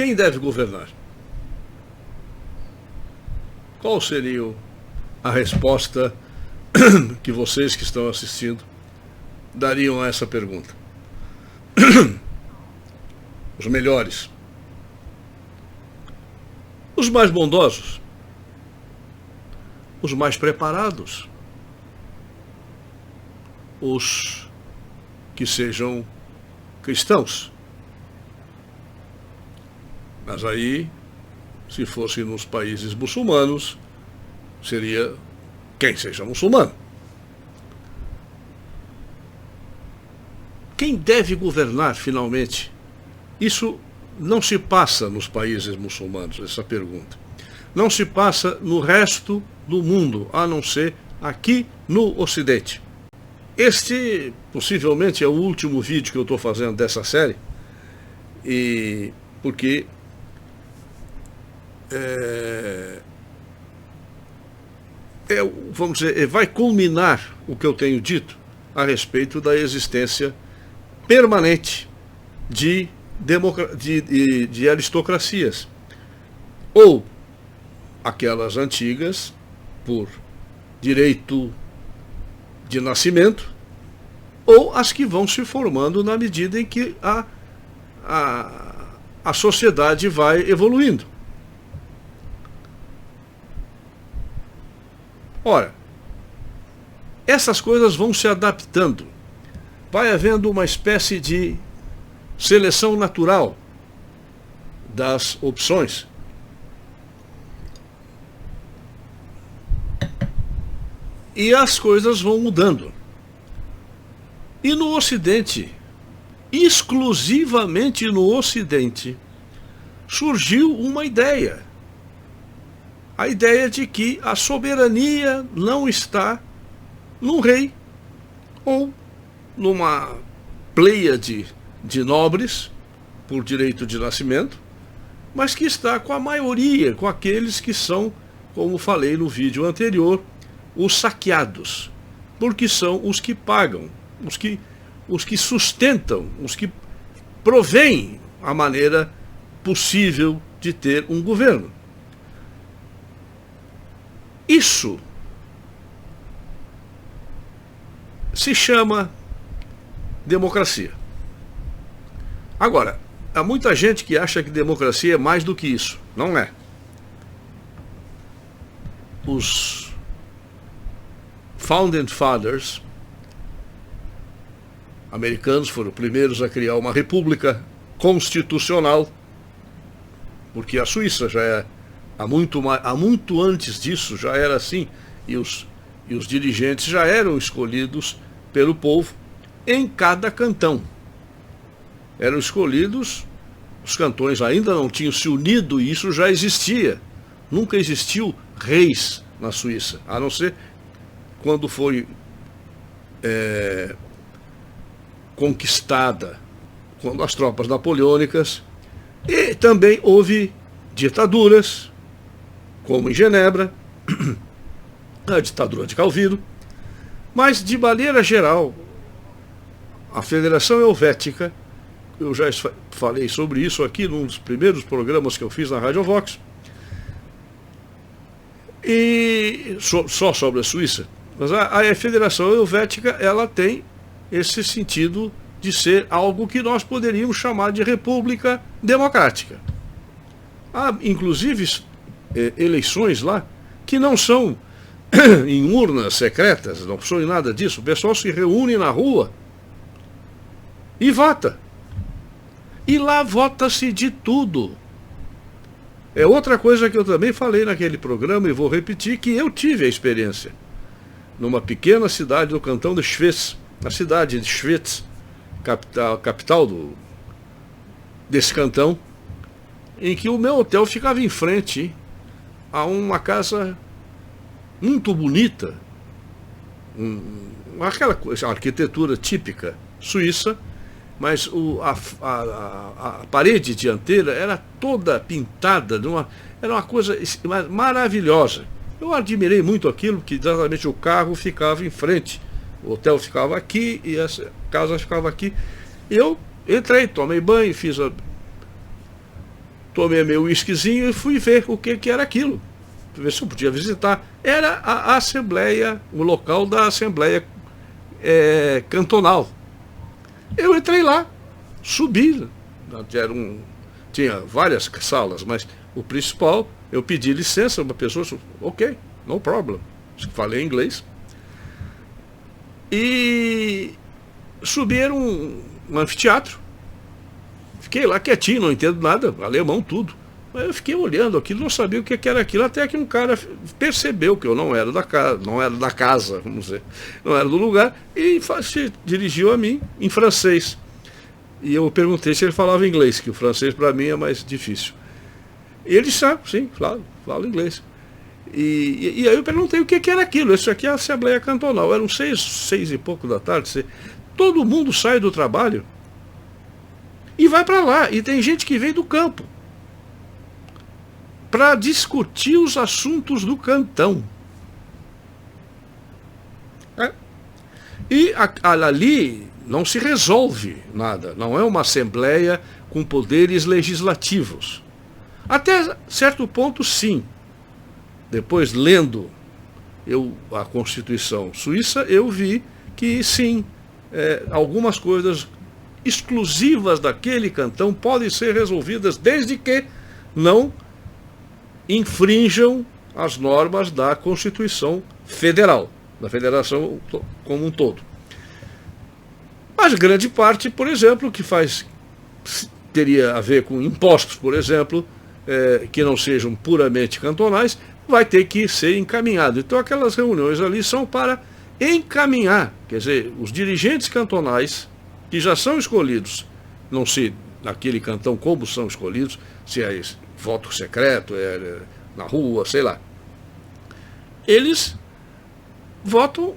Quem deve governar? Qual seria a resposta que vocês que estão assistindo dariam a essa pergunta? Os melhores, os mais bondosos, os mais preparados, os que sejam cristãos. Mas aí, se fosse nos países muçulmanos, seria quem seja muçulmano. Quem deve governar finalmente? Isso não se passa nos países muçulmanos, essa pergunta. Não se passa no resto do mundo, a não ser aqui no Ocidente. Este possivelmente é o último vídeo que eu estou fazendo dessa série, e porque vamos dizer, vai culminar o que eu tenho dito a respeito da existência permanente de aristocracias, ou aquelas antigas por direito de nascimento, ou as que vão se formando na medida em que a sociedade vai evoluindo. Ora, essas coisas vão se adaptando, vai havendo uma espécie de seleção natural das opções. E as coisas vão mudando. E no Ocidente, exclusivamente no Ocidente, surgiu uma ideia. A ideia de que a soberania não está num rei ou numa pleiade de nobres por direito de nascimento, mas que está com a maioria, com aqueles que são, como falei no vídeo anterior, os saqueados, porque são os que pagam, os que sustentam, os que provêm a maneira possível de ter um governo. Isso se chama democracia. Agora, há muita gente que acha que democracia é mais do que isso. Não é. Os Founding Fathers americanos foram os primeiros a criar uma república constitucional, porque a Suíça já é há muito antes disso já era assim, e os dirigentes já eram escolhidos pelo povo em cada cantão. Eram escolhidos, os cantões ainda não tinham se unido, e isso já existia. Nunca existiu reis na Suíça, a não ser quando foi conquistada, quando as tropas napoleônicas, e também houve ditaduras, como em Genebra, a ditadura de Calvino, mas de maneira geral, a Federação Helvética, eu já falei sobre isso aqui num dos primeiros programas que eu fiz na Rádio Vox, e só sobre a Suíça, mas a Federação Helvética, ela tem esse sentido de ser algo que nós poderíamos chamar de república democrática. Há, inclusive, eleições lá que não são em urnas secretas, não são em nada disso. O pessoal se reúne na rua e vota. E lá vota-se de tudo. É outra coisa que eu também falei naquele programa, e vou repetir, que eu tive a experiência numa pequena cidade do cantão de Schwyz, na cidade de Schwyz, capital desse cantão, em que o meu hotel ficava em frente a uma casa muito bonita, aquela coisa, a arquitetura típica suíça, mas a parede dianteira era toda pintada, era uma coisa maravilhosa. Eu admirei muito aquilo, que exatamente o carro ficava em frente, o hotel ficava aqui e essa casa ficava aqui. Eu entrei, tomei banho, fiz tomei meu whiskyzinho e fui ver o que era aquilo. Ver se eu podia visitar. Era a Assembleia, o local da Assembleia Cantonal. Eu entrei lá, subi. Tinha várias salas, mas o principal, eu pedi licença, uma pessoa, ok, no problem. Falei inglês. E subi, era um anfiteatro. Fiquei lá quietinho, não entendo nada, alemão tudo. Mas eu fiquei olhando aquilo, não sabia o que era aquilo, até que um cara percebeu que eu não era da casa, vamos dizer, não era do lugar, e se dirigiu a mim em francês. E eu perguntei se ele falava inglês, que o francês para mim é mais difícil. E ele disse, sim, falo inglês. E aí eu perguntei o que era aquilo. Isso aqui é a Assembleia Cantonal. Eram 6 e pouco da tarde. Todo mundo sai do trabalho e vai para lá. E tem gente que vem do campo para discutir os assuntos do cantão. E ali não se resolve nada. Não é uma assembleia com poderes legislativos. Até certo ponto, sim. Depois, lendo a Constituição Suíça, eu vi que, sim, algumas coisas exclusivas daquele cantão podem ser resolvidas desde que não infringam as normas da Constituição Federal, da Federação como um todo. Mas grande parte, por exemplo, teria a ver com impostos, por exemplo, que não sejam puramente cantonais, vai ter que ser encaminhado. Então aquelas reuniões ali são para encaminhar, quer dizer, os dirigentes cantonais, que já são escolhidos, não sei naquele cantão como são escolhidos, se é voto secreto, na rua, sei lá. Eles votam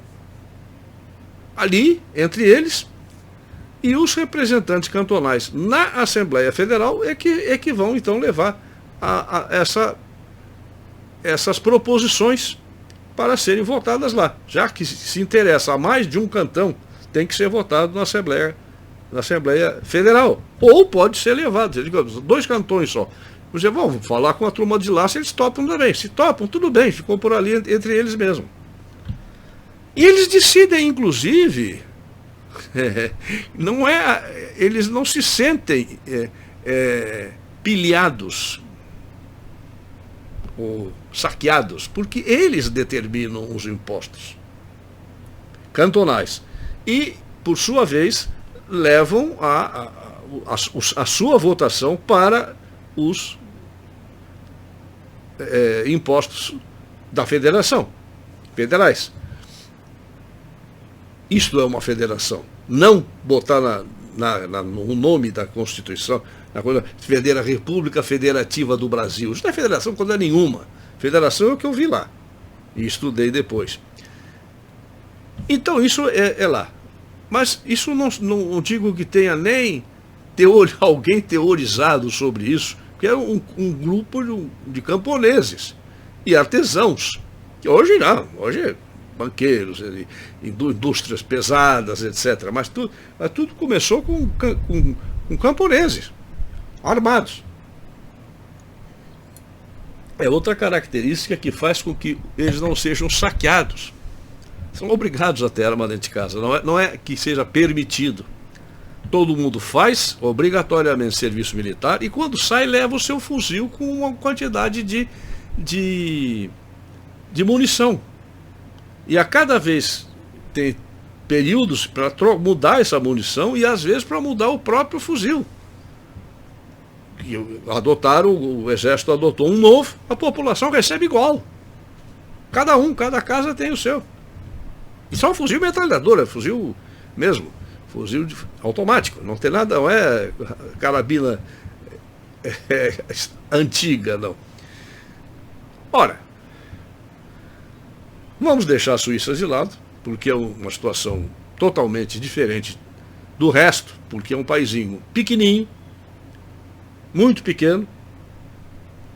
ali, entre eles, e os representantes cantonais na Assembleia Federal é que vão então levar essas proposições para serem votadas lá. Já que se interessa a mais de um cantão, tem que ser votado na Assembleia Federal. Ou pode ser levado, digamos, 2 cantões só. Você vamos falar com a turma de lá se eles topam também. Se topam, tudo bem, ficou por ali entre eles mesmo. E eles decidem, inclusive, eles não se sentem pilhados ou saqueados, porque eles determinam os impostos cantonais e, por sua vez, levam a sua votação para os impostos da federação, federais. Isto é uma federação. Não botar no nome da Constituição, na coisa, República Federativa do Brasil. Isso não é federação coisa nenhuma. Federação é o que eu vi lá. E estudei depois. Então isso é lá. Mas isso não digo que tenha nem alguém teorizado sobre isso, que é um grupo de camponeses e artesãos. Que hoje não, hoje banqueiros, indústrias pesadas, etc. Mas tudo começou com camponeses armados. É outra característica que faz com que eles não sejam saqueados. São obrigados a ter arma dentro de casa. Não é que seja permitido. Todo mundo faz obrigatoriamente serviço militar e quando sai leva o seu fuzil com uma quantidade de munição. E a cada vez tem períodos para mudar essa munição e às vezes para mudar o próprio fuzil. O exército adotou um novo, a população recebe igual. Cada casa tem o seu. E só um fuzil metralhador, é fuzil mesmo, fuzil automático, não tem nada, não é carabina antiga, não. Ora, vamos deixar a Suíça de lado, porque é uma situação totalmente diferente do resto, porque é um paizinho pequenininho, muito pequeno,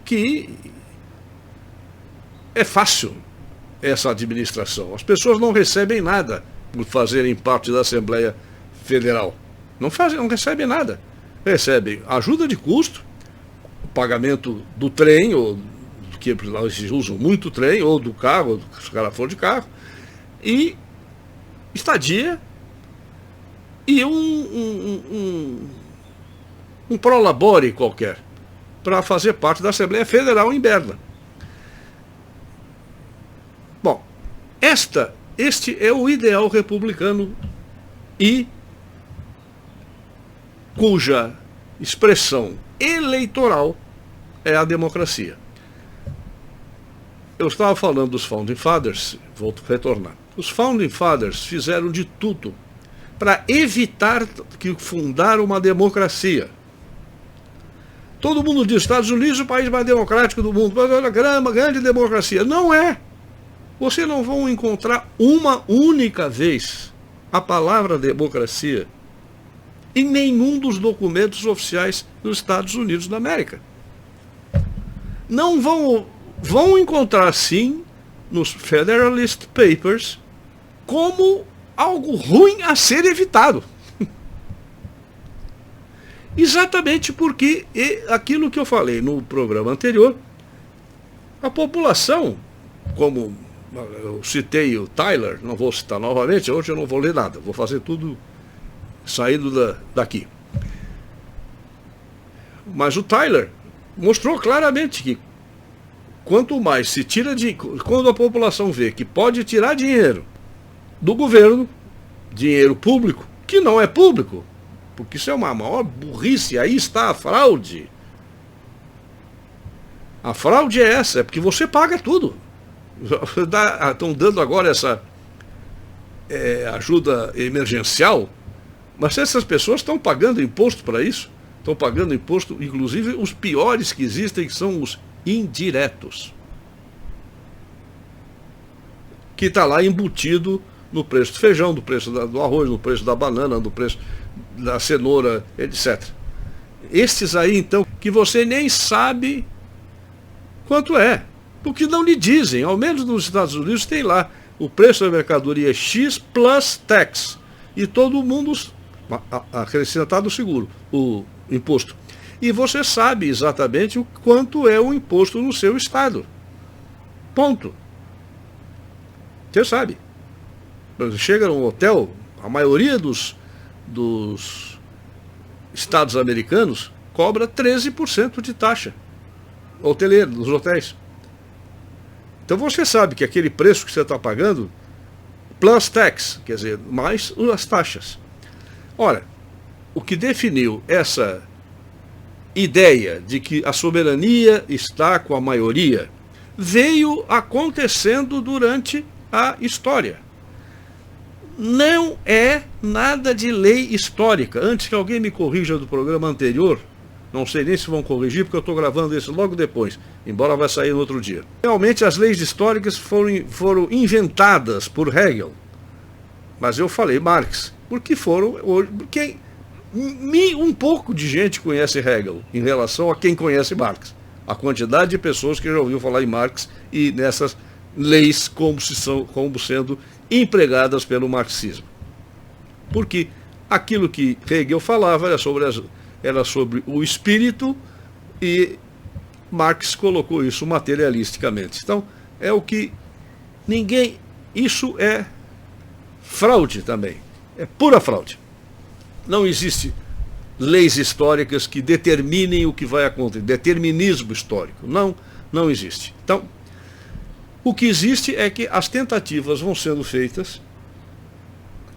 que é fácil essa administração. As pessoas não recebem nada por fazerem parte da Assembleia Federal. Não recebem nada. Recebem ajuda de custo, pagamento do trem, ou que eles usam muito trem, ou do carro, se o cara for de carro, e estadia e um prolabore qualquer para fazer parte da Assembleia Federal em Berna. Bom, este é o ideal republicano e cuja expressão eleitoral é a democracia. Eu estava falando dos Founding Fathers, vou retornar. Os Founding Fathers fizeram de tudo para evitar que fundar uma democracia. Todo mundo diz, Estados Unidos é o país mais democrático do mundo, mas olha, uma grande democracia. Não é. Você não vão encontrar uma única vez a palavra democracia em nenhum dos documentos oficiais dos Estados Unidos da América. Não vão encontrar, sim, nos Federalist Papers, como algo ruim a ser evitado. Exatamente porque aquilo que eu falei no programa anterior, a população, como eu citei o Tyler, não vou citar novamente, hoje eu não vou ler nada, vou fazer tudo saindo daqui. Mas o Tyler mostrou claramente que quanto mais se tira quando a população vê que pode tirar dinheiro do governo, dinheiro público, que não é público, porque isso é uma maior burrice, aí está a fraude. A fraude é essa, é porque você paga tudo. Estão dando agora essa ajuda emergencial, mas essas pessoas estão pagando imposto para isso, estão pagando imposto, inclusive os piores que existem, que são os indiretos, que está lá embutido no preço do feijão, no preço do arroz, no preço da banana, no preço da cenoura, etc. Estes aí, então, que você nem sabe quanto é, porque não lhe dizem. Ao menos nos Estados Unidos tem lá o preço da mercadoria X plus tax, e todo mundo acrescentado o seguro, o imposto. E você sabe exatamente o quanto é o imposto no seu estado. Ponto. Você sabe. Você chega num hotel, a maioria dos estados americanos cobra 13% de taxa hoteleira nos hotéis. Então você sabe que aquele preço que você está pagando, plus tax, quer dizer, mais as taxas. Ora, o que definiu essa ideia de que a soberania está com a maioria veio acontecendo durante a história. Não é nada de lei histórica. Antes que alguém me corrija do programa anterior, não sei nem se vão corrigir, porque eu estou gravando esse logo depois, embora vai sair no outro dia. Realmente as leis históricas foram inventadas por Hegel, mas eu falei Marx, porque um pouco de gente conhece Hegel em relação a quem conhece Marx. A quantidade de pessoas que já ouviu falar em Marx e nessas leis como sendo empregadas pelo marxismo. Porque aquilo que Hegel falava era sobre o espírito, e Marx colocou isso materialisticamente. Então, é o que ninguém... Isso é fraude também. É pura fraude. Não existe leis históricas que determinem o que vai acontecer. Determinismo histórico. Não existe. Então, o que existe é que as tentativas vão sendo feitas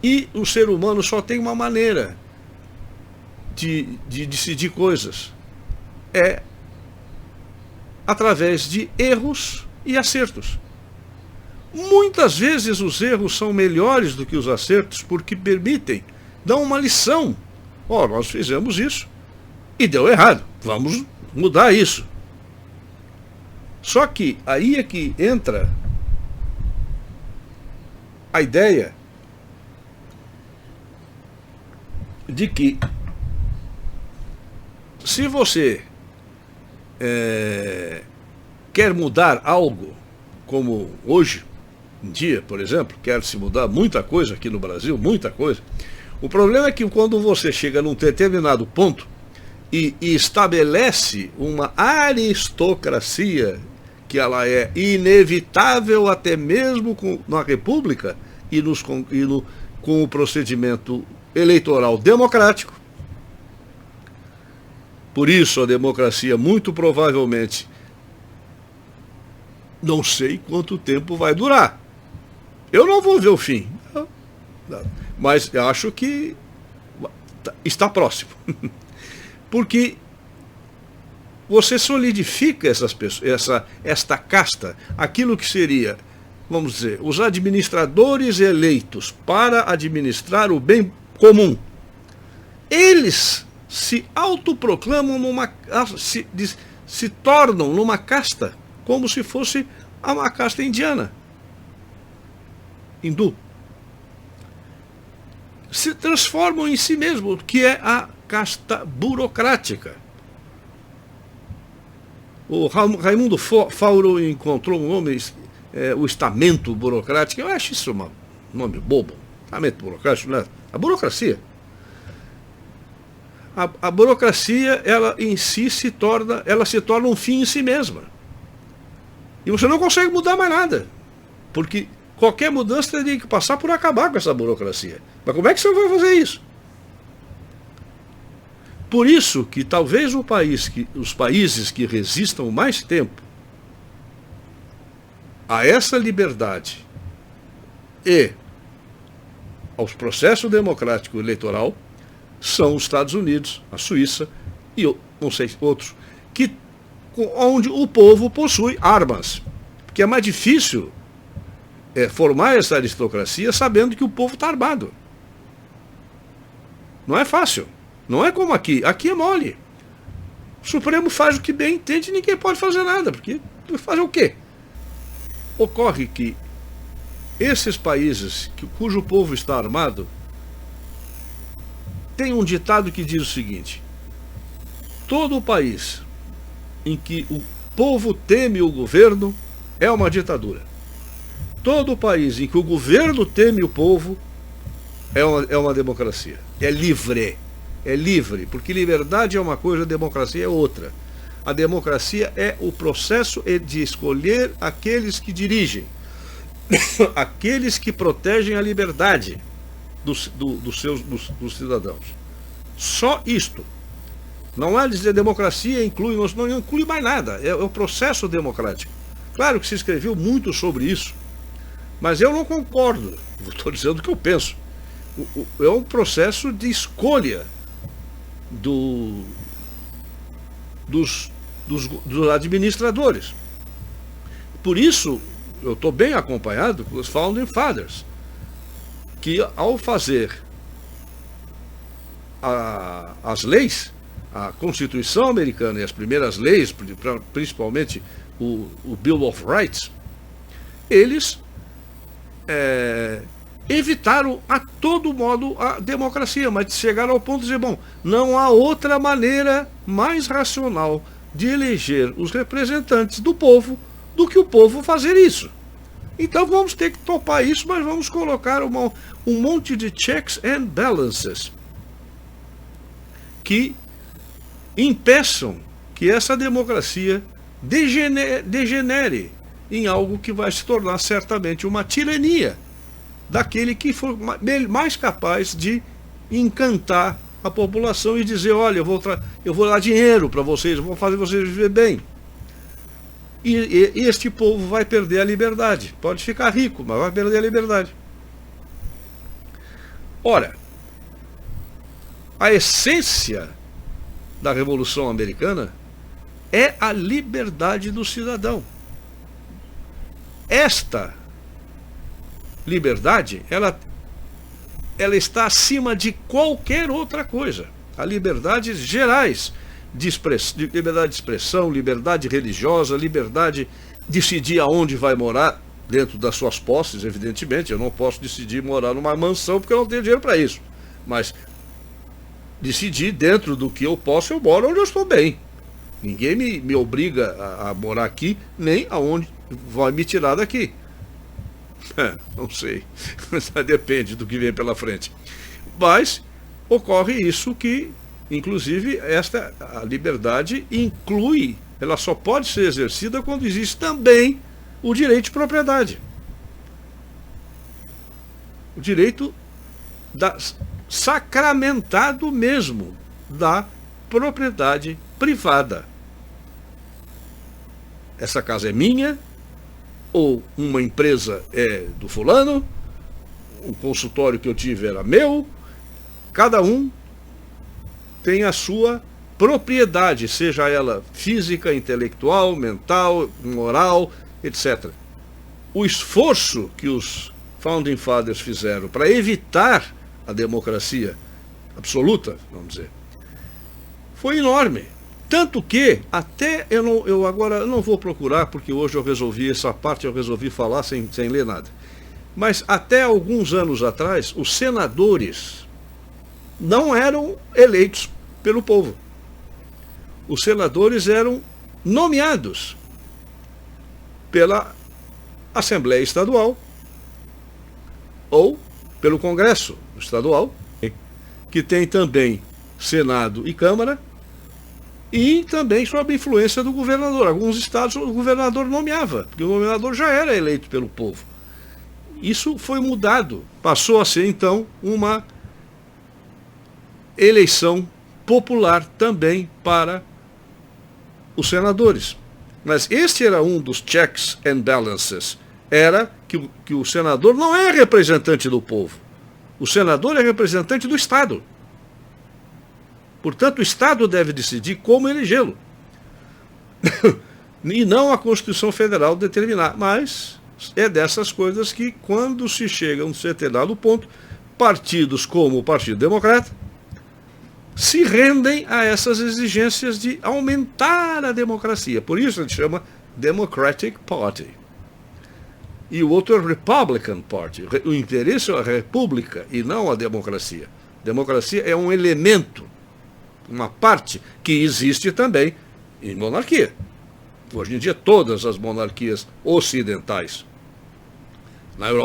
e o ser humano só tem uma maneira de decidir coisas. É através de erros e acertos. Muitas vezes os erros são melhores do que os acertos porque dão uma lição. Nós fizemos isso e deu errado, vamos mudar isso. Só que aí é que entra a ideia de que se você quer mudar algo, como hoje em dia, por exemplo, quer se mudar muita coisa aqui no Brasil, muita coisa. O problema é que quando você chega num determinado ponto, e estabelece uma aristocracia que ela é inevitável até mesmo na República com o procedimento eleitoral democrático. Por isso a democracia muito provavelmente não sei quanto tempo vai durar. Eu não vou ver o fim, mas acho que está próximo. Porque você solidifica essas pessoas, esta casta, aquilo que seria, vamos dizer, os administradores eleitos para administrar o bem comum. Eles se autoproclamam se tornam numa casta, como se fosse uma casta indiana, hindu. Se transformam em si mesmo, que é a casta burocrática. O Raimundo Fauro encontrou um nome, o estamento burocrático. Eu acho isso um nome bobo. Estamento burocrático, não é? A burocracia. A burocracia, ela em si se torna um fim em si mesma. E você não consegue mudar mais nada. Porque qualquer mudança teria que passar por acabar com essa burocracia. Mas como é que você vai fazer isso? Por isso que talvez os países que resistam mais tempo a essa liberdade e aos processos democrático eleitoral são os Estados Unidos, a Suíça e não sei outros, onde o povo possui armas. Porque é mais difícil formar essa aristocracia sabendo que o povo está armado. Não é fácil. Não é como aqui. Aqui é mole. O Supremo faz o que bem entende e ninguém pode fazer nada. Porque fazer o quê? Ocorre que esses países cujo povo está armado tem um ditado que diz o seguinte: todo o país em que o povo teme o governo é uma ditadura. Todo o país em que o governo teme o povo é uma democracia. É livre. É livre, porque liberdade é uma coisa, democracia é outra. A democracia é o processo de escolher aqueles que dirigem, aqueles que protegem a liberdade dos cidadãos. Só isto. Não é dizer democracia inclui, não inclui mais nada. É o processo democrático. Claro que se escreveu muito sobre isso, mas eu não concordo. Estou dizendo o que eu penso. É um processo de escolha dos administradores. Por isso, eu estou bem acompanhado com os Founding Fathers, que ao fazer as leis, a Constituição americana e as primeiras leis, principalmente o Bill of Rights, eles evitaram a todo modo a democracia, mas chegaram ao ponto de dizer, bom, não há outra maneira mais racional de eleger os representantes do povo do que o povo fazer isso. Então vamos ter que topar isso, mas vamos colocar um monte de checks and balances que impeçam que essa democracia degenere em algo que vai se tornar certamente uma tirania daquele que for mais capaz de encantar a população e dizer, olha, eu vou dar dinheiro para vocês, eu vou fazer vocês viver bem. E este povo vai perder a liberdade. Pode ficar rico, mas vai perder a liberdade. Ora, a essência da Revolução Americana é a liberdade do cidadão. Esta liberdade, ela está acima de qualquer outra coisa. Há liberdades gerais, liberdade de expressão, liberdade religiosa, liberdade de decidir aonde vai morar, dentro das suas posses, evidentemente. Eu não posso decidir morar numa mansão porque eu não tenho dinheiro para isso. Mas decidir dentro do que eu posso, eu moro onde eu estou bem. Ninguém me obriga a morar aqui, nem aonde vai me tirar daqui. Não sei, depende do que vem pela frente. Mas ocorre isso que Inclusive, a liberdade inclui, ela só pode ser exercida quando existe também o direito de propriedade. O direito sacramentado mesmo da propriedade privada. Essa casa é minha, ou uma empresa é do fulano, o consultório que eu tive era meu, cada um tem a sua propriedade, seja ela física, intelectual, mental, moral, etc. O esforço que os Founding Fathers fizeram para evitar a democracia absoluta, vamos dizer, foi enorme. Tanto que, até eu agora não vou procurar, porque hoje eu resolvi essa parte, eu resolvi falar sem ler nada. Mas até alguns anos atrás, os senadores não eram eleitos pelo povo. Os senadores eram nomeados pela Assembleia Estadual ou pelo Congresso Estadual, que tem também Senado e Câmara, e também sob a influência do governador. Alguns estados o governador nomeava, porque o governador já era eleito pelo povo. Isso foi mudado, passou a ser então uma eleição popular também para os senadores. Mas este era um dos checks and balances, era que o senador não é representante do povo, o senador é representante do Estado. Portanto, o Estado deve decidir como elegê-lo. E não a Constituição Federal determinar. Mas é dessas coisas que, quando se chega a um determinado ponto, partidos como o Partido Democrata se rendem a essas exigências de aumentar a democracia. Por isso a gente chama Democratic Party. E o outro é Republican Party. O interesse é a república e não a democracia. Democracia é um elemento, uma parte que existe também em monarquia. Hoje em dia todas as monarquias ocidentais,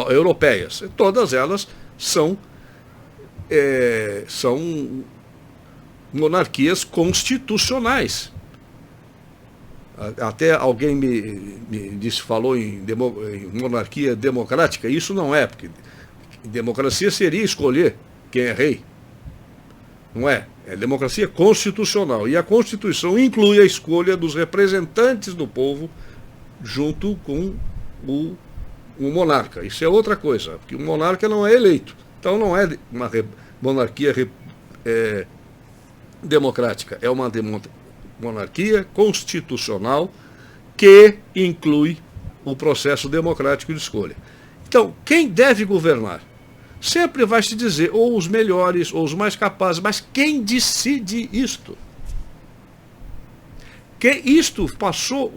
europeias, todas elas são monarquias constitucionais. Até alguém me disse, falou em monarquia democrática. Isso não é, porque democracia seria escolher quem é rei. Não é. É democracia constitucional. E a Constituição inclui a escolha dos representantes do povo junto com o monarca. Isso é outra coisa, porque o monarca não é eleito. Então não é uma monarquia democrática. É uma monarquia constitucional que inclui o processo democrático de escolha. Então, quem deve governar? Sempre vai se dizer, ou os melhores, ou os mais capazes, mas quem decide isto? Que isto passou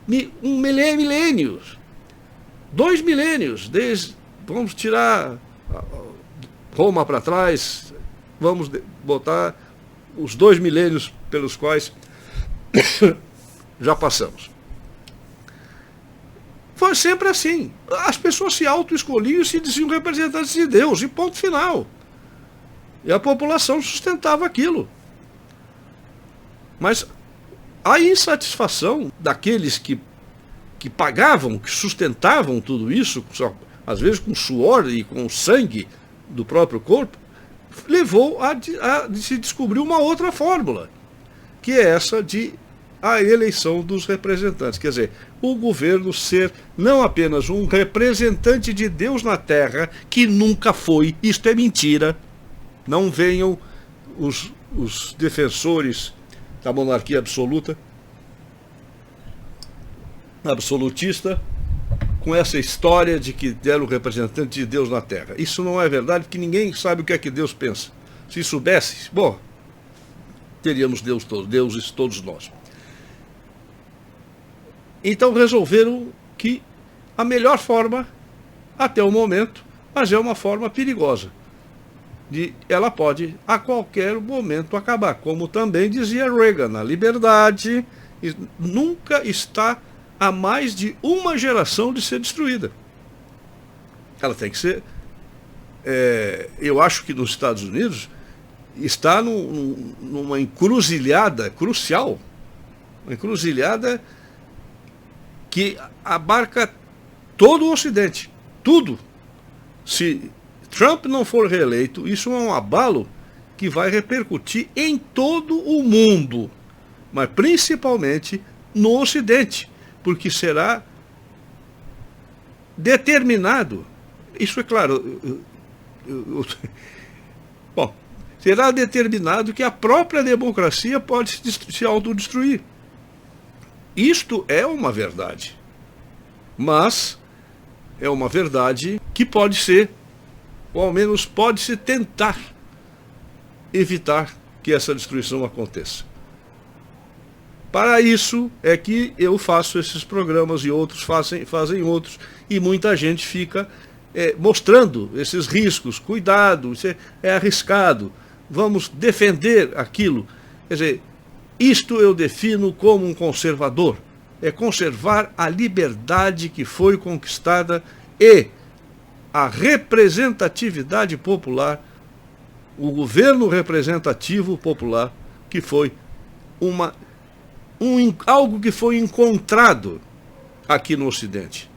milênios, 2 milênios, vamos tirar Roma para trás, vamos botar os 2 milênios pelos quais já passamos. Foi sempre assim. As pessoas se auto-escolhiam e se diziam representantes de Deus, e ponto final. E a população sustentava aquilo. Mas a insatisfação daqueles que pagavam, que sustentavam tudo isso, às vezes com suor e com sangue do próprio corpo, levou a se descobrir uma outra fórmula, que é essa de a eleição dos representantes. Quer dizer, o governo ser não apenas um representante de Deus na terra, que nunca foi, isto é mentira. Não venham os defensores da monarquia absolutista, com essa história de que era o representante de Deus na terra. Isso não é verdade, porque ninguém sabe o que é que Deus pensa. Se soubesse, bom, teríamos deuses todos nós. Então resolveram que a melhor forma, até o momento, mas é uma forma perigosa, ela pode a qualquer momento acabar, como também dizia Reagan, a liberdade nunca está a mais de uma geração de ser destruída. Ela tem que ser... eu acho que nos Estados Unidos está numa encruzilhada crucial, uma encruzilhada que abarca todo o Ocidente, tudo. Se Trump não for reeleito, isso é um abalo que vai repercutir em todo o mundo, mas principalmente no Ocidente, porque será determinado, isso é claro, bom, será determinado que a própria democracia pode se autodestruir. Isto é uma verdade, mas é uma verdade que pode ser, ou ao menos pode-se tentar evitar que essa destruição aconteça. Para isso é que eu faço esses programas e outros fazem outros, e muita gente fica mostrando esses riscos. Cuidado, isso é arriscado, vamos defender aquilo. Quer dizer, isto eu defino como um conservador, é conservar a liberdade que foi conquistada e a representatividade popular, o governo representativo popular, que foi algo que foi encontrado aqui no Ocidente.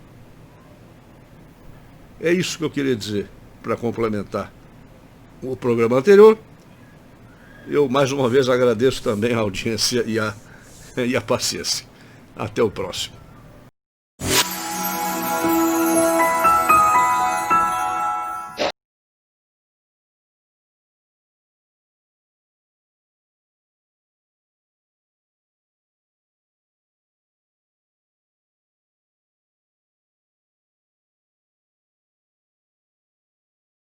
É isso que eu queria dizer, para complementar o programa anterior. Eu, mais uma vez, agradeço também a audiência e a paciência. Até o próximo.